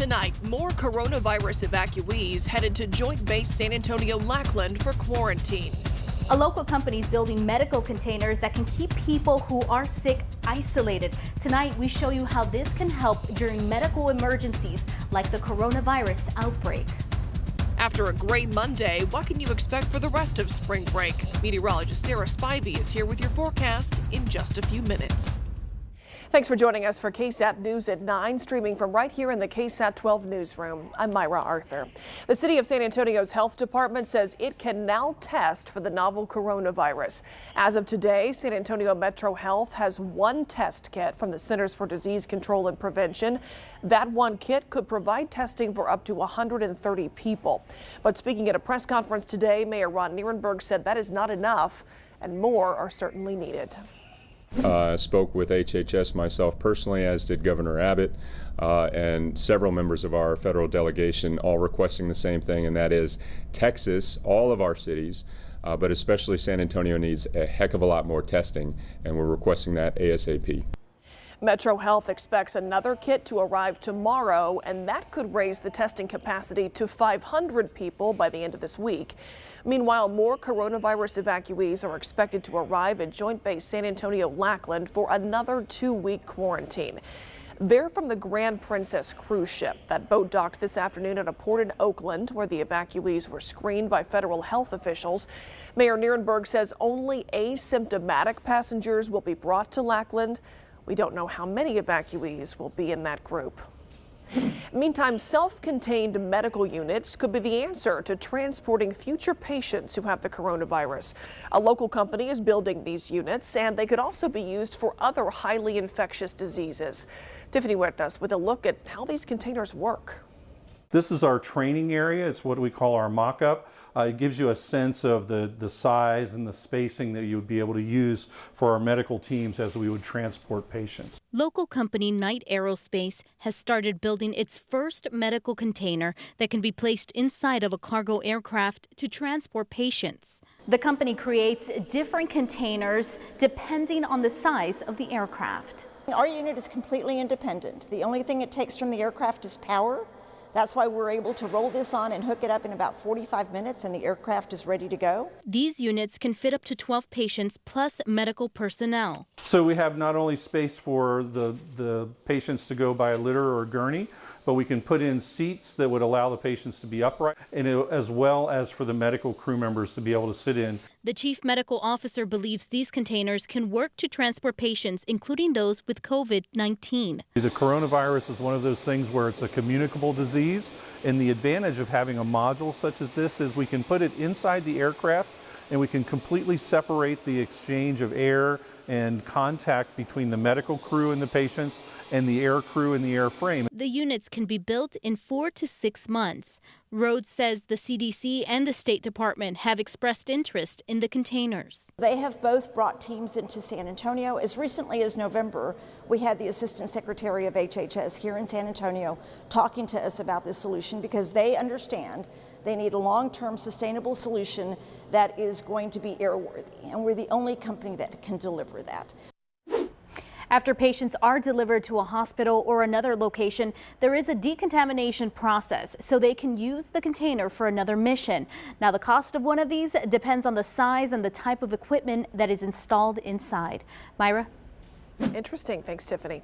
Tonight, more coronavirus evacuees headed to Joint Base San Antonio Lackland for quarantine. A local company is building medical containers that can keep people who are sick isolated. Tonight, we show you how this can help during medical emergencies like the coronavirus outbreak. After a great Monday, what can you expect for the rest of spring break? Meteorologist Sarah Spivey is here with your forecast in just a few minutes. Thanks for joining us for KSAT News at 9, streaming from right here in the KSAT 12 newsroom. I'm Myra Arthur. The City of San Antonio's health department says it can now test for the novel coronavirus. As of today, San Antonio Metro Health has one test kit from the Centers for Disease Control and Prevention. That one kit could provide testing for up to 130 people. But speaking at a press conference today, Mayor Ron Nierenberg said that is not enough and more are certainly needed. I spoke with HHS myself personally, as did Governor Abbott, and several members of our federal delegation, all requesting the same thing, and that is Texas, all of our cities, but especially San Antonio needs a heck of a lot more testing, and we're requesting that ASAP. Metro Health expects another kit to arrive tomorrow, and that could raise the testing capacity to 500 people by the end of this week. Meanwhile, more coronavirus evacuees are expected to arrive at Joint Base San Antonio Lackland for another 2-week quarantine. They're from the Grand Princess cruise ship. That boat docked this afternoon at a port in Oakland, where the evacuees were screened by federal health officials. Mayor Nierenberg says only asymptomatic passengers will be brought to Lackland. We don't know how many evacuees will be in that group. Meantime, self-contained medical units could be the answer to transporting future patients who have the coronavirus. A local company is building these units, and they could also be used for other highly infectious diseases. Tiffany Huertas with a look at how these containers work. This is our training area. It's what we call our mock-up. It gives you a sense of the size and the spacing that you would be able to use for our medical teams as we would transport patients. Local company Knight Aerospace has started building its first medical container that can be placed inside of a cargo aircraft to transport patients. The company creates different containers depending on the size of the aircraft. Our unit is completely independent. The only thing it takes from the aircraft is power. That's why we're able to roll this on and hook it up in about 45 minutes and the aircraft is ready to go. These units can fit up to 12 patients plus medical personnel. So we have not only space for the patients to go by a litter or a gurney, but we can put in seats that would allow the patients to be upright, and as well as for the medical crew members to be able to sit in. The chief medical officer believes these containers can work to transport patients, including those with COVID-19. The coronavirus is one of those things where it's a communicable disease, and the advantage of having a module such as this is we can put it inside the aircraft and we can completely separate the exchange of air and contact between the medical crew and the patients and the air crew and the airframe. The units can be built in 4 to 6 months. Rhodes says the CDC and the State Department have expressed interest in the containers. They have both brought teams into San Antonio. As recently as November, we had the Assistant Secretary of HHS here in San Antonio talking to us about this solution because they understand they need a long-term sustainable solution that is going to be airworthy, and we're the only company that can deliver that. After patients are delivered to a hospital or another location, there is a decontamination process so they can use the container for another mission. Now, the cost of one of these depends on the size and the type of equipment that is installed inside. Myra? Interesting. Thanks, Tiffany.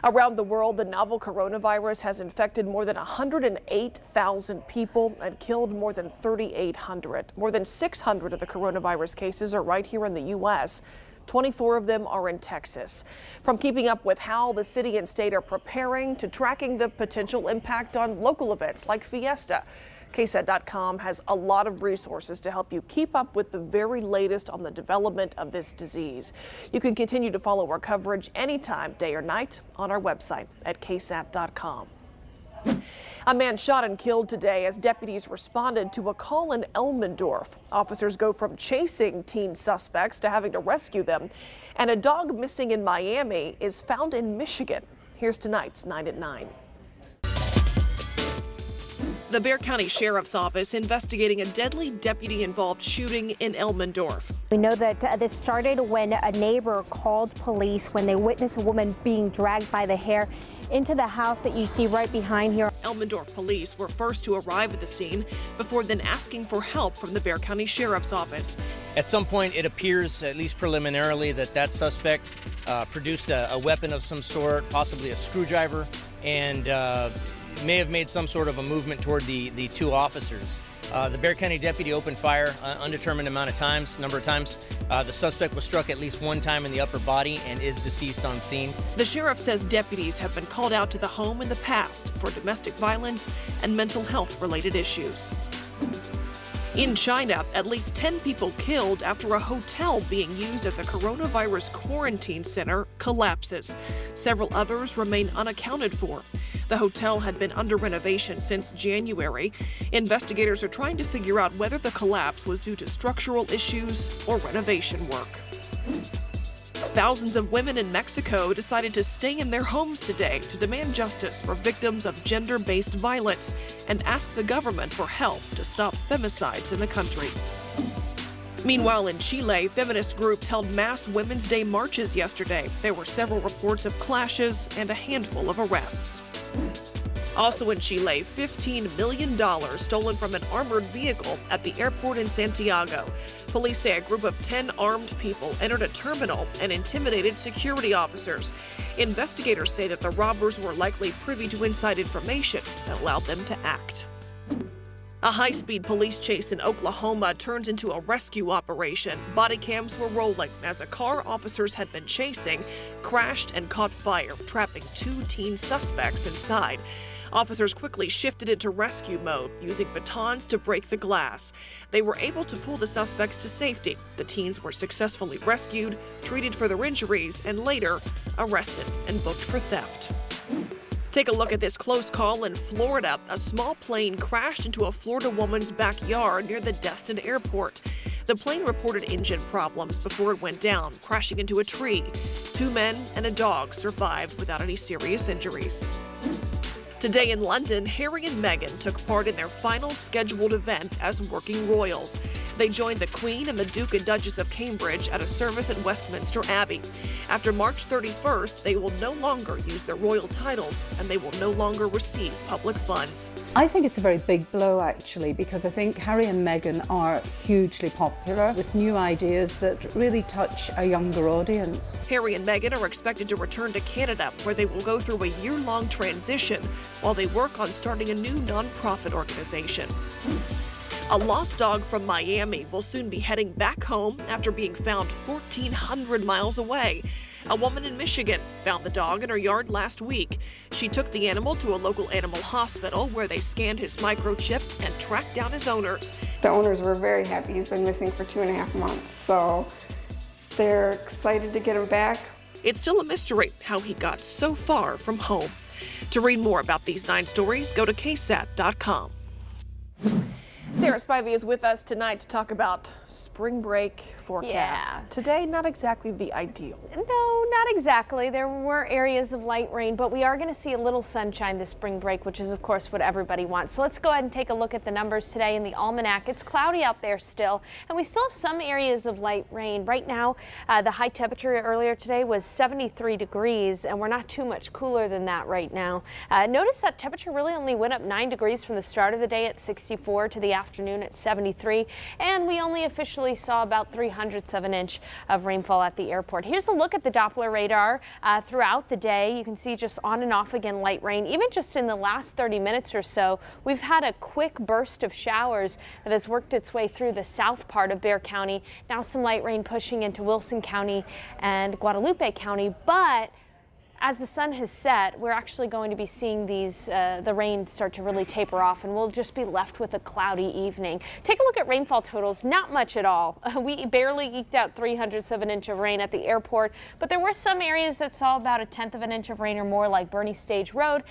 Around the world, the novel coronavirus has infected more than 108,000 people and killed more than 3,800. More than 600 of the coronavirus cases are right here in the U.S. 24 of them are in Texas. From keeping up with how the city and state are preparing to tracking the potential impact on local events like Fiesta, KSAT.com has a lot of resources to help you keep up with the very latest on the development of this disease. You can continue to follow our coverage anytime, day or night, on our website at KSAT.com. A man shot and killed today as deputies responded to a call in Elmendorf. Officers go from chasing teen suspects to having to rescue them. And a dog missing in Miami is found in Michigan. Here's tonight's 9 at 9. The Bexar County Sheriff's Office investigating a deadly deputy-involved shooting in Elmendorf. We know that this started when a neighbor called police when they witnessed a woman being dragged by the hair into the house that you see right behind here. Elmendorf police were first to arrive at the scene before then asking for help from the Bexar County Sheriff's Office. At some point, it appears, at least preliminarily, that suspect produced a weapon of some sort, possibly a screwdriver, and may have made some sort of a movement toward the two officers. The Bexar County deputy opened fire undetermined number of times. The suspect was struck at least one time in the upper body and is deceased on scene. The sheriff says deputies have been called out to the home in the past for domestic violence and mental health related issues. In China, at least 10 people killed after a hotel being used as a coronavirus quarantine center collapses. Several others remain unaccounted for. The hotel had been under renovation since January. Investigators are trying to figure out whether the collapse was due to structural issues or renovation work. Thousands of women in Mexico decided to stay in their homes today to demand justice for victims of gender-based violence and ask the government for help to stop femicides in the country. Meanwhile, in Chile, feminist groups held mass Women's Day marches yesterday. There were several reports of clashes and a handful of arrests. Also in Chile, $15 million stolen from an armored vehicle at the airport in Santiago. Police say a group of 10 armed people entered a terminal and intimidated security officers. Investigators say that the robbers were likely privy to inside information that allowed them to act. A high-speed police chase in Oklahoma turns into a rescue operation. Body cams were rolling as a car officers had been chasing crashed and caught fire, trapping 2 teen suspects inside. Officers quickly shifted into rescue mode, using batons to break the glass. They were able to pull the suspects to safety. The teens were successfully rescued, treated for their injuries, and later arrested and booked for theft. Take a look at this close call in Florida. A small plane crashed into a Florida woman's backyard near the Destin airport. The plane reported engine problems before it went down, crashing into a tree. 2 men and a dog survived without any serious injuries. Today in London, Harry and Meghan took part in their final scheduled event as working royals. They joined the Queen and the Duke and Duchess of Cambridge at a service at Westminster Abbey. After March 31st, they will no longer use their royal titles and they will no longer receive public funds. I think it's a very big blow, actually, because I think Harry and Meghan are hugely popular with new ideas that really touch a younger audience. Harry and Meghan are expected to return to Canada, where they will go through a year-long transition while they work on starting a new nonprofit organization. A lost dog from Miami will soon be heading back home after being found 1,400 miles away. A woman in Michigan found the dog in her yard last week. She took the animal to a local animal hospital where they scanned his microchip and tracked down his owners. The owners were very happy. He's been missing for 2.5 months, so they're excited to get him back. It's still a mystery how he got so far from home. To read more about these 9 stories, go to KSAT.com. Sarah Spivey is with us tonight to talk about spring break forecast. Yeah. Today, not exactly the ideal. No, not exactly. There were areas of light rain, but we are going to see a little sunshine this spring break, which is, of course, what everybody wants. So let's go ahead and take a look at the numbers today in the almanac. It's cloudy out there still, and we still have some areas of light rain. Right now, the high temperature earlier today was 73 degrees, and we're not too much cooler than that right now. Notice that temperature really only went up 9 degrees from the start of the day at 64 to the afternoon at 73, and we only officially saw about 0.03 of an inch of rainfall at the airport. Here's a look at the Doppler radar throughout the day. You can see just on and off again light rain. Even just in the last 30 minutes or so, we've had a quick burst of showers that has worked its way through the south part of Bexar County. Now some light rain pushing into Wilson County and Guadalupe County, but as the sun has set, we're actually going to be seeing the rain start to really taper off, and we'll just be left with a cloudy evening. Take a look at rainfall totals. Not much at all. We barely eked out 0.03 of an inch of rain at the airport, but there were some areas that saw about 1/10 of an inch of rain or more, like Bernie Stage Road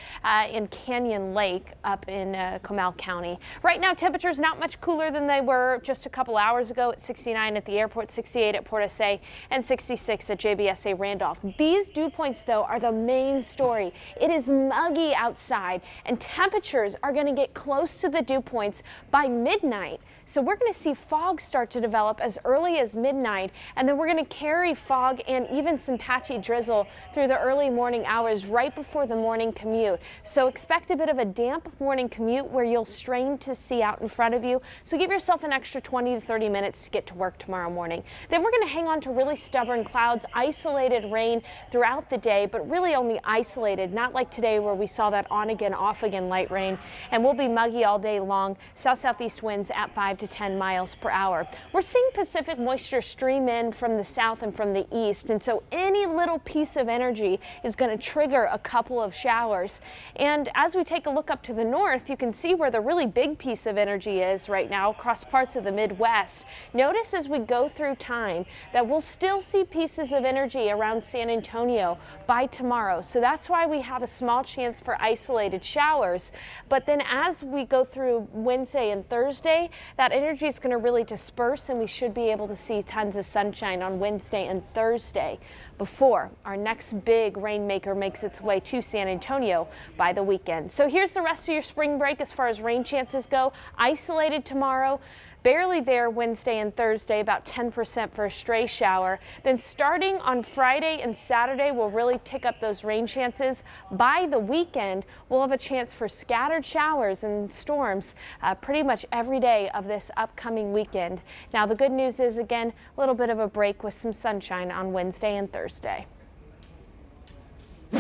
in Canyon Lake up in Comal County. Right now, temperatures not much cooler than they were just a couple hours ago at 69 at the airport, 68 at Port SA, and 66 at JBSA Randolph. These dew points, though, are the main story. It is muggy outside and temperatures are going to get close to the dew points by midnight. So we're going to see fog start to develop as early as midnight, and then we're going to carry fog and even some patchy drizzle through the early morning hours right before the morning commute. So expect a bit of a damp morning commute where you'll strain to see out in front of you. So give yourself an extra 20 to 30 minutes to get to work tomorrow morning. Then we're going to hang on to really stubborn clouds, isolated rain throughout the day, but really only isolated, not like today where we saw that on again, off again light rain. And we'll be muggy all day long. South-southeast winds at 5 to 10 miles per hour. We're seeing Pacific moisture stream in from the south and from the east, and so any little piece of energy is going to trigger a couple of showers. And as we take a look up to the north, you can see where the really big piece of energy is right now across parts of the Midwest. Notice as we go through time that we'll still see pieces of energy around San Antonio by tomorrow. So that's why we have a small chance for isolated showers. But then as we go through Wednesday and Thursday, that energy is going to really disperse, and we should be able to see tons of sunshine on Wednesday and Thursday before our next big rainmaker makes its way to San Antonio by the weekend. So here's the rest of your spring break as far as rain chances go. Isolated tomorrow. Barely there Wednesday and Thursday, about 10% for a stray shower. Then starting on Friday and Saturday, we'll really tick up those rain chances. By the weekend, we'll have a chance for scattered showers and storms pretty much every day of this upcoming weekend. Now, the good news is, again, a little bit of a break with some sunshine on Wednesday and Thursday.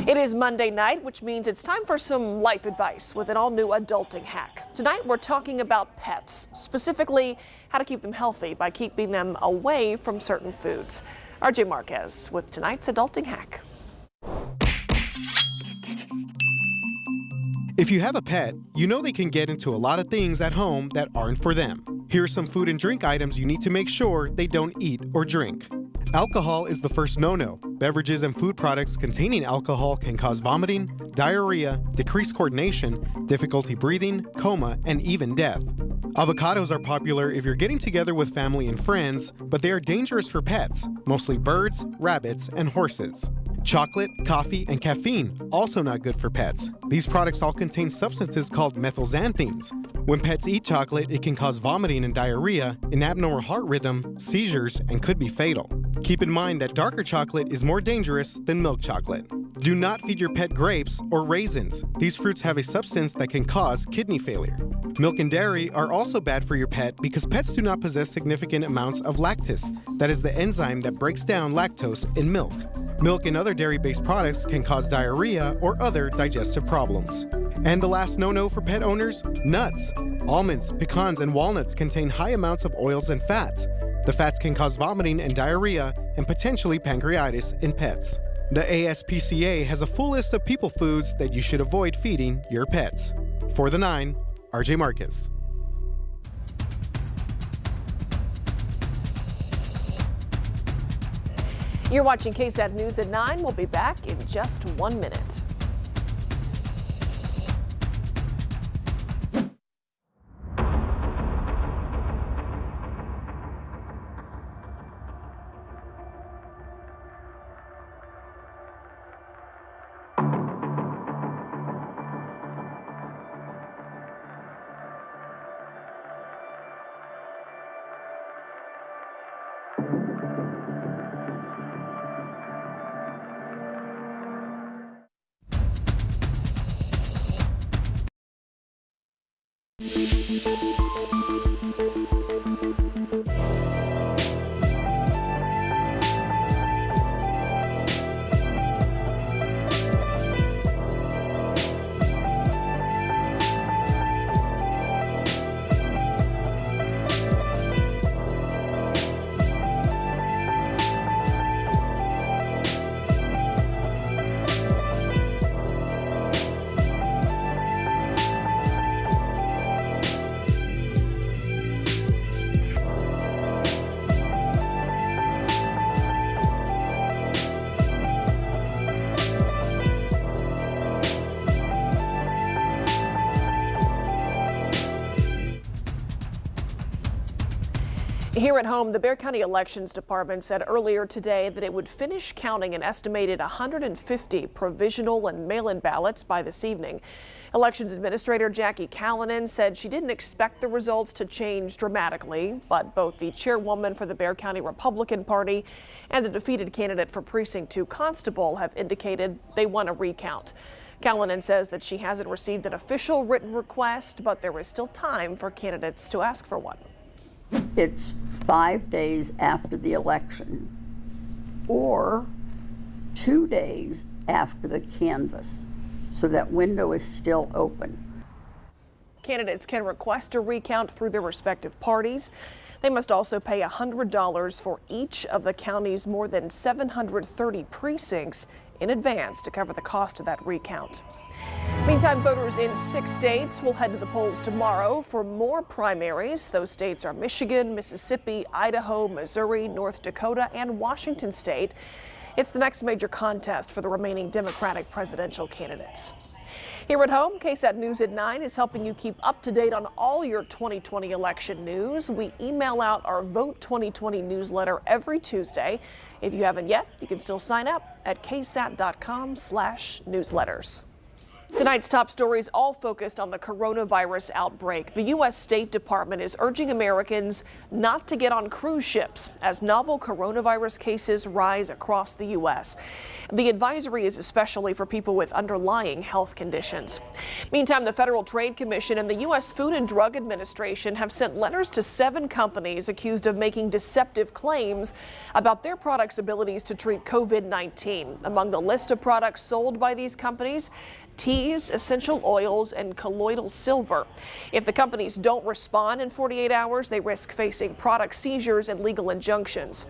It is Monday night, which means it's time for some life advice with an all-new adulting hack. Tonight, we're talking about pets, specifically how to keep them healthy by keeping them away from certain foods. RJ Marquez with tonight's adulting hack. If you have a pet, you know they can get into a lot of things at home that aren't for them. Here are some food and drink items you need to make sure they don't eat or drink. Alcohol is the first no-no. Beverages and food products containing alcohol can cause vomiting, diarrhea, decreased coordination, difficulty breathing, coma, and even death. Avocados are popular if you're getting together with family and friends, but they are dangerous for pets, mostly birds, rabbits, and horses. Chocolate, coffee, and caffeine, also not good for pets. These products all contain substances called methylxanthines. When pets eat chocolate, it can cause vomiting and diarrhea, an abnormal heart rhythm, seizures, and could be fatal. Keep in mind that darker chocolate is more dangerous than milk chocolate. Do not feed your pet grapes or raisins. These fruits have a substance that can cause kidney failure. Milk and dairy are also bad for your pet because pets do not possess significant amounts of lactase, that is the enzyme that breaks down lactose in milk. Milk and other dairy-based products can cause diarrhea or other digestive problems. And the last no-no for pet owners, nuts. Almonds, pecans, and walnuts contain high amounts of oils and fats. The fats can cause vomiting and diarrhea and potentially pancreatitis in pets. The ASPCA has a full list of people foods that you should avoid feeding your pets. For the 9, RJ Marquez. You're watching KSAT News at 9. We'll be back in just 1 minute. Here at home, the Bexar County Elections Department said earlier today that it would finish counting an estimated 150 provisional and mail-in ballots by this evening. Elections Administrator Jackie Callanan said she didn't expect the results to change dramatically, but both the chairwoman for the Bexar County Republican Party and the defeated candidate for Precinct 2 Constable have indicated they want a recount. Callanan says that she hasn't received an official written request, but there is still time for candidates to ask for one. It's 5 days after the election or 2 days after the canvass, so that window is still open. Candidates can request a recount through their respective parties. They must also pay $100 for each of the county's more than 730 precincts in advance to cover the cost of that recount. Meantime, voters in 6 states will head to the polls tomorrow for more primaries. Those states are Michigan, Mississippi, Idaho, Missouri, North Dakota, and Washington State. It's the next major contest for the remaining Democratic presidential candidates. Here at home, KSAT News at 9 is helping you keep up to date on all your 2020 election news. We email out our Vote 2020 newsletter every Tuesday. If you haven't yet, you can still sign up at ksat.com/newsletters. Tonight's top stories all focused on the coronavirus outbreak. The U.S. State Department is urging Americans not to get on cruise ships as novel coronavirus cases rise across the U.S. The advisory is especially for people with underlying health conditions. Meantime, the Federal Trade Commission and the U.S. Food and Drug Administration have sent letters to 7 companies accused of making deceptive claims about their products' abilities to treat COVID-19. Among the list of products sold by these companies, teas, essential oils, and colloidal silver. If the companies don't respond in 48 hours, they risk facing product seizures and legal injunctions.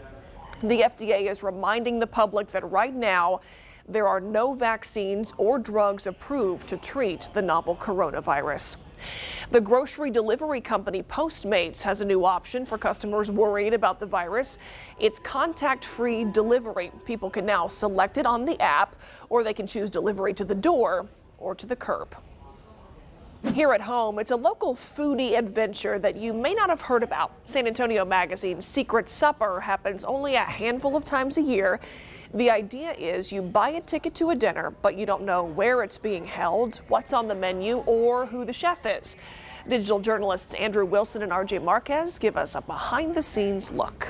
The FDA is reminding the public that right now there are no vaccines or drugs approved to treat the novel coronavirus. The grocery delivery company Postmates has a new option for customers worried about the virus. It's contact-free delivery. People can now select it on the app, or they can choose delivery to the door or to the curb. Here at home, it's a local foodie adventure that you may not have heard about. San Antonio Magazine's Secret Supper happens only a handful of times a year. The idea is you buy a ticket to a dinner, but you don't know where it's being held, what's on the menu, or who the chef is. Digital journalists Andrew Wilson and RJ Marquez give us a behind-the-scenes look.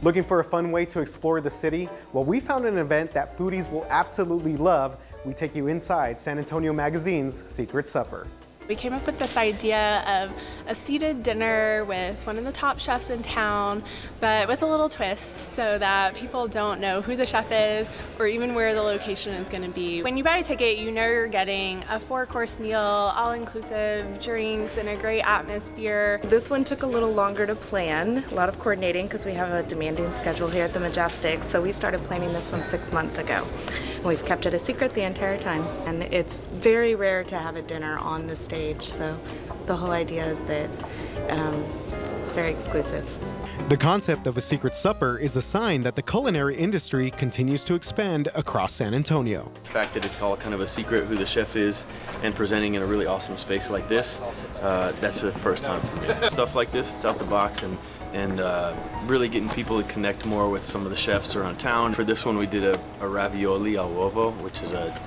Looking for a fun way to explore the city? Well, we found an event that foodies will absolutely love. We take you inside San Antonio Magazine's Secret Supper. We came up with this idea of a seated dinner with one of the top chefs in town, but with a little twist so that people don't know who the chef is or even where the location is going to be. When you buy a ticket, you know you're getting a 4-course meal, all-inclusive drinks, and a great atmosphere. This one took a little longer to plan, a lot of coordinating because we have a demanding schedule here at the Majestic, so we started planning this one 6 months ago. And we've kept it a secret the entire time, and it's very rare to have a dinner on the stage. So the whole idea is that it's very exclusive. The concept of a secret supper is a sign that the culinary industry continues to expand across San Antonio. The fact that it's all kind of a secret who the chef is and presenting in a really awesome space like this, that's the first time for me. Stuff like this, it's out the box and really getting people to connect more with some of the chefs around town. For this one we did a ravioli al uovo, which is a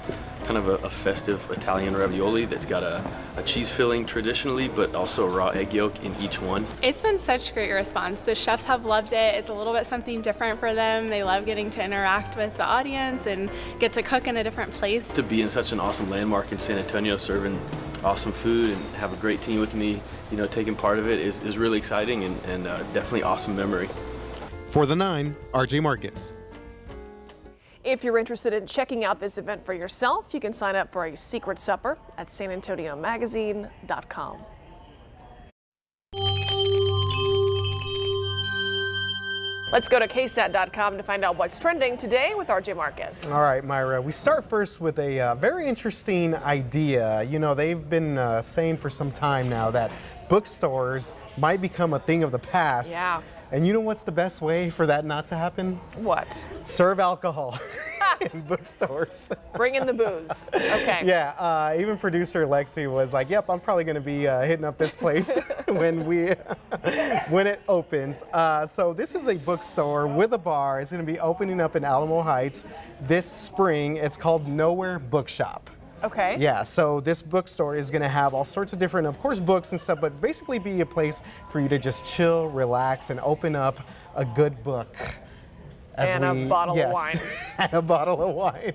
kind of a festive Italian ravioli that's got a cheese filling traditionally, but also a raw egg yolk in each one. It's been such great response. The chefs have loved it. It's a little bit something different for them. They love getting to interact with the audience and get to cook in a different place. To be in such an awesome landmark in San Antonio, serving awesome food and have a great team with me, taking part of it is really exciting and definitely awesome memory. For the 9, RJ Marquez. If you're interested in checking out this event for yourself, you can sign up for a secret supper at sanantoniomagazine.com. Let's go to KSAT.com to find out what's trending today with RJ Marquez. All right, Myra, we start first with a very interesting idea. They've been saying for some time now that bookstores might become a thing of the past. Yeah. And you know what's the best way for that not to happen? What? Serve alcohol. in bookstores. Bring in the booze. Okay. Yeah, even producer Lexi was like, yep, I'm probably going to be hitting up this place when it opens. So this is a bookstore with a bar. It's going to be opening up in Alamo Heights this spring. It's called Nowhere Bookshop. Okay. Yeah, so this bookstore is going to have all sorts of different, of course, books and stuff, but basically be a place for you to just chill, relax, and open up a good book. And a bottle of wine. And a bottle of wine.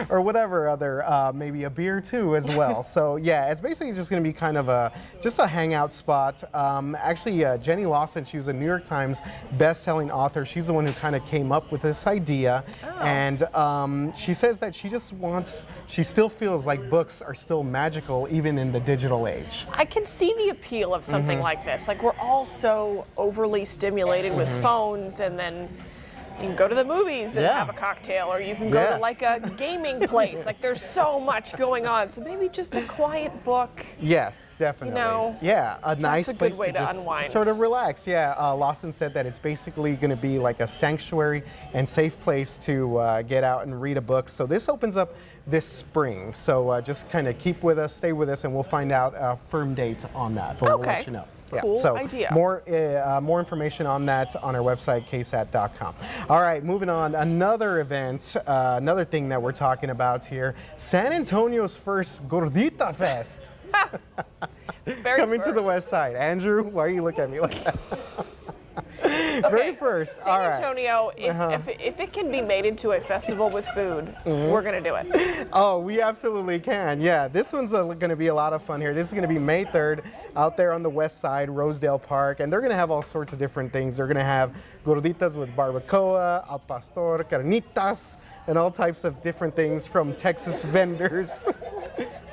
Or whatever other, maybe a beer too as well. So yeah, it's basically just going to be kind of just a hangout spot. Actually, Jenny Lawson, she was a New York Times best-selling author. She's the one who kind of came up with this idea. Oh. And she says that she still feels like books are still magical even in the digital age. I can see the appeal of something like this. Like, we're all so overly stimulated with phones, and then you can go to the movies and have a cocktail, or you can go to like a gaming place. Like, there's so much going on. So maybe just a quiet book. Yes, definitely. You know, yeah, a nice place way to just unwind. Sort of relax. Yeah, Lawson said that it's basically going to be like a sanctuary and safe place to get out and read a book. So this opens up this spring. So just kind of keep with us, stay with us, and we'll find out a firm date on that. But we'll let you know. Yeah. Cool so idea. More information on that on our website, KSAT.com. All right, moving on. Another event, another thing that we're talking about here, San Antonio's first Gordita Fest. Coming to the west side. Andrew, why are you looking at me like that? Okay. Very first. San Antonio, if it can be made into a festival with food, we're going to do it. Oh, we absolutely can. Yeah, this one's going to be a lot of fun here. This is going to be May 3rd out there on the west side, Rosedale Park, and they're going to have all sorts of different things. They're going to have gorditas with barbacoa, al pastor, carnitas, and all types of different things from Texas vendors.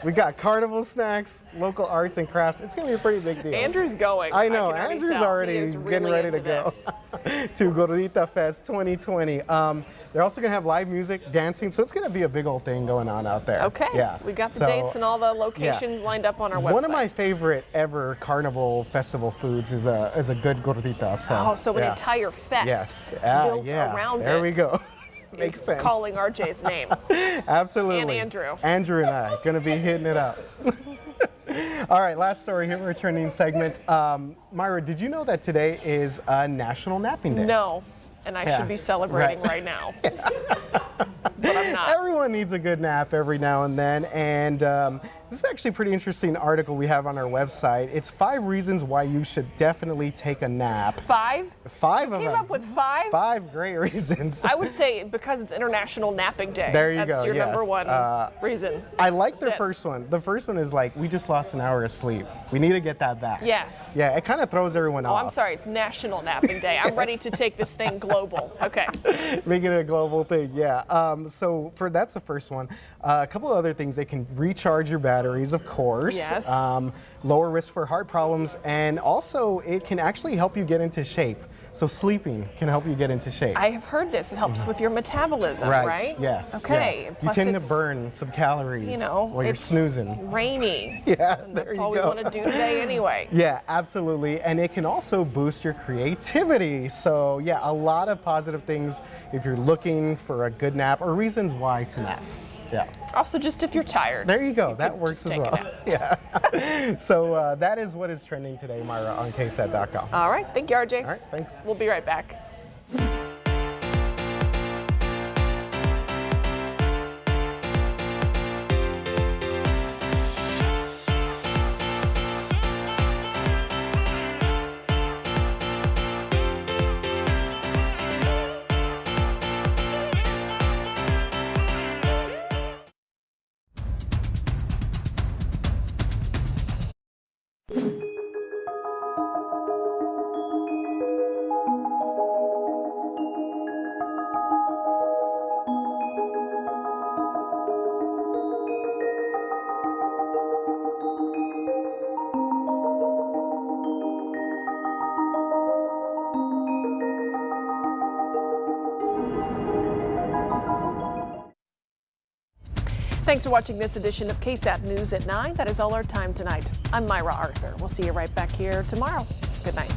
We got carnival snacks, local arts and crafts. It's going to be a pretty big deal. Andrew's going. I know. Andrew's already getting ready to go to Gordita Fest 2020. They're also going to have live music, dancing. So it's going to be a big old thing going on out there. Okay. Yeah. We got the dates and all the locations lined up on our website. One of my favorite ever carnival festival foods is a good gordita. So an entire fest built around it. There we go. Makes sense. Calling RJ's name. Absolutely. And Andrew. Andrew and I going to be hitting it up. All right, last story here, our trending segment. Myra, did you know that today is National Napping Day? No, and I should be celebrating right now. But I'm not. Everyone needs a good nap every now and then, and this is actually a pretty interesting article we have on our website. It's 5 reasons why you should definitely take a nap. 5? 5 of them. Came up with 5? 5 great reasons. I would say because it's International Napping Day. There you go. That's your number one reason. I like the first one. The first one is like, we just lost an hour of sleep. We need to get that back. Yes. Yeah, it kind of throws everyone off. Oh, I'm sorry. It's National Napping Day. I'm ready to take this thing global. Okay. Make it a global thing, yeah. So that's the first one. A couple of other things. They can recharge your batteries, of course. Yes. Lower risk for heart problems, and also it can actually help you get into shape. So sleeping can help you get into shape. I have heard this. It helps with your metabolism, right? Yes. Okay. Yeah. You tend to burn some calories while you're snoozing. Rainy. Yeah, that's all we want to do today anyway. Yeah, absolutely. And it can also boost your creativity. So yeah, a lot of positive things if you're looking for a good nap or reasons why to nap. Yeah. Also, just if you're tired. There you go. That works as well. Yeah. So that is what is trending today, Myra, on KSAT.com. All right. Thank you, RJ. All right. Thanks. We'll be right back. Thanks for watching this edition of KSAT News at 9. That is all our time tonight. I'm Myra Arthur. We'll see you right back here tomorrow. Good night.